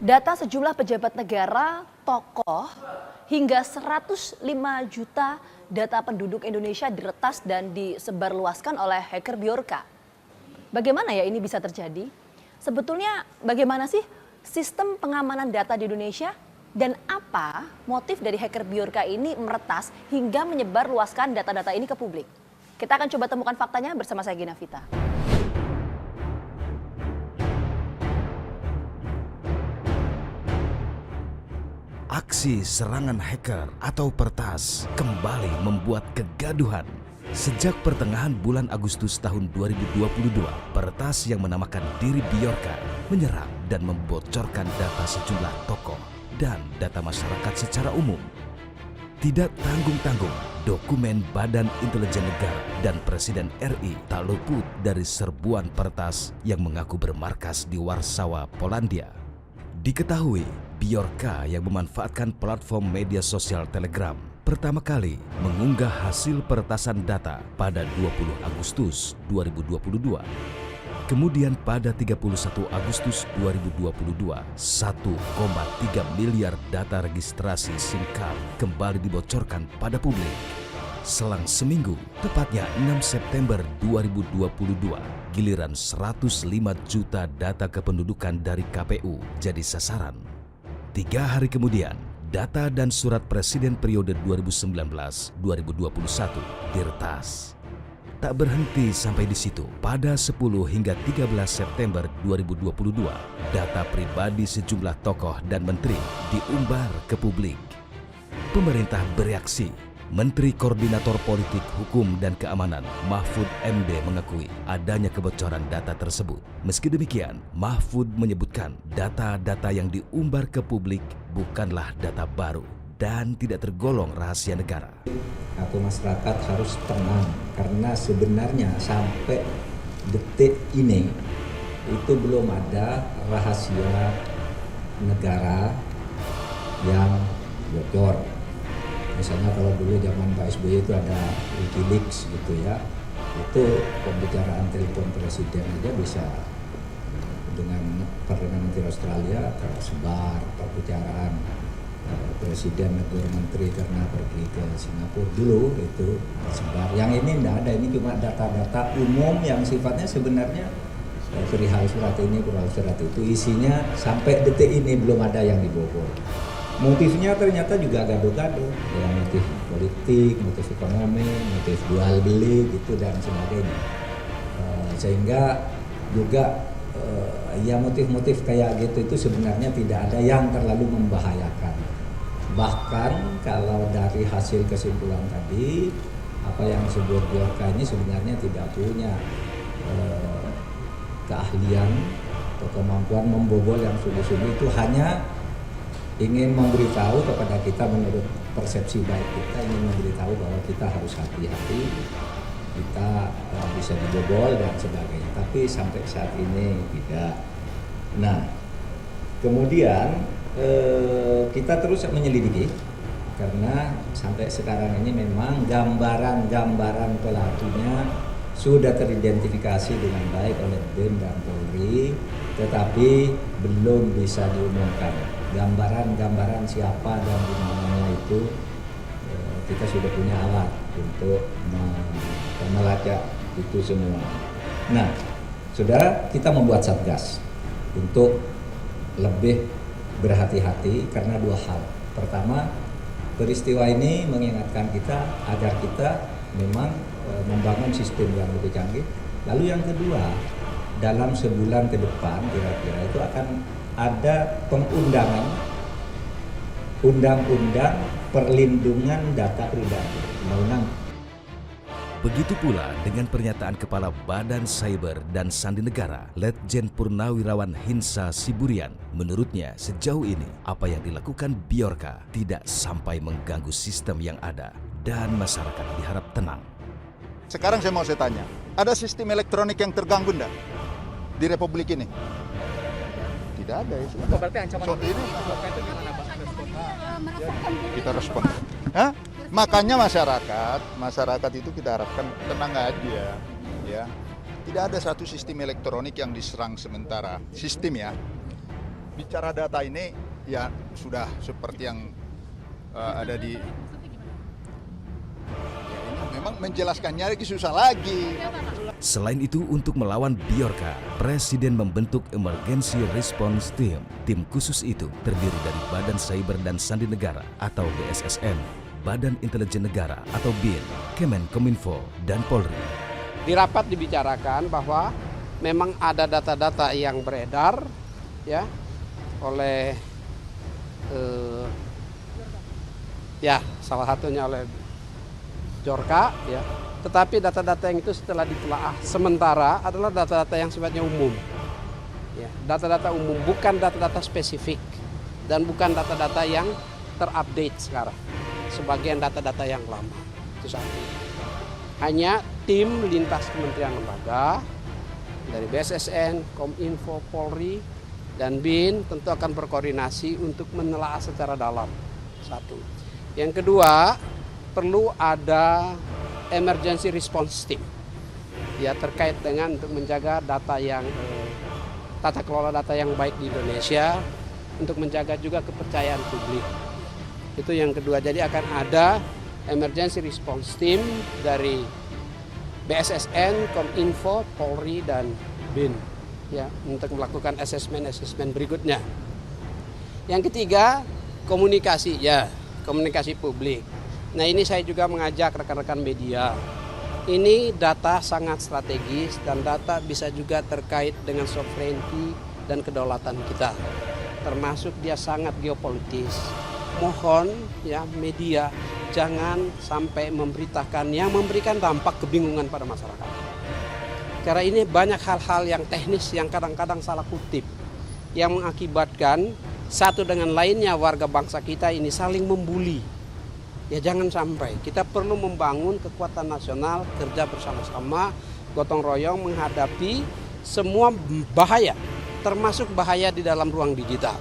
Data sejumlah pejabat negara, tokoh, hingga 105 juta data penduduk Indonesia diretas dan disebarluaskan oleh hacker Bjorka. Bagaimana ya ini bisa terjadi? Sebetulnya bagaimana sih sistem pengamanan data di Indonesia? Dan apa motif dari hacker Bjorka ini meretas hingga menyebarluaskan data-data ini ke publik? Kita akan coba temukan faktanya bersama saya Gina Vita. Aksi serangan hacker atau pertas kembali membuat kegaduhan. Sejak pertengahan bulan Agustus tahun 2022, pertas yang menamakan diri Bjorka menyerang dan membocorkan data sejumlah tokoh dan data masyarakat secara umum. Tidak tanggung-tanggung, dokumen Badan Intelijen Negara dan Presiden RI tak luput dari serbuan pertas yang mengaku bermarkas di Warsawa, Polandia. Diketahui, Bjorka yang memanfaatkan platform media sosial Telegram pertama kali mengunggah hasil peretasan data pada 20 Agustus 2022. Kemudian pada 31 Agustus 2022, 1,3 miliar data registrasi SIM card kembali dibocorkan pada publik. Selang seminggu, tepatnya 6 September 2022, giliran 105 juta data kependudukan dari KPU jadi sasaran. 3 hari kemudian, data dan surat Presiden periode 2019-2021 diretas. Tak berhenti sampai di situ, pada 10 hingga 13 September 2022, data pribadi sejumlah tokoh dan menteri diumbar ke publik. Pemerintah bereaksi. Menteri Koordinator Politik, Hukum, dan Keamanan Mahfud MD mengakui adanya kebocoran data tersebut. Meski demikian, Mahfud menyebutkan data-data yang diumbar ke publik bukanlah data baru dan tidak tergolong rahasia negara. Atau masyarakat harus tenang karena sebenarnya sampai detik ini itu belum ada rahasia negara yang bocor. Misalnya kalau dulu zaman Pak SBY itu ada Wikileaks gitu ya, itu pembicaraan telepon presiden aja bisa dengan Perdana Menteri Australia tersebar pembicaraan presiden negara menteri karena pergi ke Singapura dulu itu tersebar. Yang ini tidak ada, ini cuma data-data umum yang sifatnya sebenarnya perihal surat ini, perihal surat itu isinya sampai detik ini belum ada yang dibobol. Motifnya ternyata juga gaduh-gaduh, ya, motif politik, motif ekonomi, motif jual beli gitu dan sebagainya. Sehingga juga ya motif-motif kayak gitu itu sebenarnya tidak ada yang terlalu membahayakan. Bahkan kalau dari hasil kesimpulan tadi, apa yang disebut Bjorka ini sebenarnya tidak punya keahlian atau kemampuan membobol yang sungguh-sungguh, itu hanya ingin memberitahu kepada kita menurut persepsi baik kita, ingin memberitahu bahwa kita harus hati-hati, kita bisa dibobol dan sebagainya. Tapi sampai saat ini tidak. Nah, kemudian kita terus menyelidiki karena sampai sekarang ini memang gambaran pelakunya sudah teridentifikasi dengan baik oleh BIN dan Polri, tetapi belum bisa diumumkan. Gambaran siapa dan dimana itu kita sudah punya alat untuk melacak itu semua. Nah, saudara, kita membuat satgas untuk lebih berhati-hati karena dua hal. Pertama, peristiwa ini mengingatkan kita agar kita memang membangun sistem yang lebih canggih. Lalu yang kedua, dalam sebulan ke depan kira-kira itu akan ada pengundangan undang-undang perlindungan data pribadi, undang-undang. Begitu pula dengan pernyataan Kepala Badan Cyber dan Sandi Negara, Letjen Purnawirawan Hinsa Siburian. Menurutnya, sejauh ini apa yang dilakukan Bjorka tidak sampai mengganggu sistem yang ada dan masyarakat diharap tenang. Sekarang saya tanya, ada sistem elektronik yang terganggu enggak di Republik ini? Tidak ada ya. Berarti ancaman ini itu gimana Pak? kita respon. Makanya masyarakat itu kita harapkan tenang aja, ya. Tidak ada satu sistem elektronik yang diserang sementara. Sistem ya. Bicara data ini ya sudah seperti yang ada di ya, ini memang menjelaskannya lagi susah lagi. Selain itu, untuk melawan Bjorka, Presiden membentuk Emergency Response Team. Tim khusus itu terdiri dari Badan Cyber dan Sandi Negara atau BSSN, Badan Intelijen Negara atau BIN, Kemenkominfo, dan Polri. Di rapat dibicarakan bahwa memang ada data-data yang beredar ya oleh ya salah satunya oleh Bjorka ya. Tetapi data-data yang itu setelah ditelaah sementara adalah data-data yang sifatnya umum. Ya, data-data umum, bukan data-data spesifik dan bukan data-data yang terupdate sekarang. Sebagian data-data yang lama. Itu satu. Hanya tim lintas kementerian lembaga dari BSSN, Kominfo, Polri, dan BIN tentu akan berkoordinasi untuk menelaah secara dalam. Satu. Yang kedua, perlu ada emergency response team ya terkait dengan untuk menjaga data yang tata kelola data yang baik di Indonesia, untuk menjaga juga kepercayaan publik. Itu yang kedua. Jadi akan ada emergency response team dari BSSN, Kominfo, Polri, dan BIN ya untuk melakukan asesmen berikutnya. Yang ketiga, komunikasi ya, komunikasi publik. Nah, ini saya juga mengajak rekan-rekan media. Ini data sangat strategis dan data bisa juga terkait dengan sovereignty dan kedaulatan kita. Termasuk dia sangat geopolitis. Mohon ya media jangan sampai memberitakan yang memberikan dampak kebingungan pada masyarakat. Karena ini banyak hal-hal yang teknis yang kadang-kadang salah kutip yang mengakibatkan satu dengan lainnya warga bangsa kita ini saling membuli. Ya jangan sampai, kita perlu membangun kekuatan nasional, kerja bersama-sama, gotong royong menghadapi semua bahaya, termasuk bahaya di dalam ruang digital.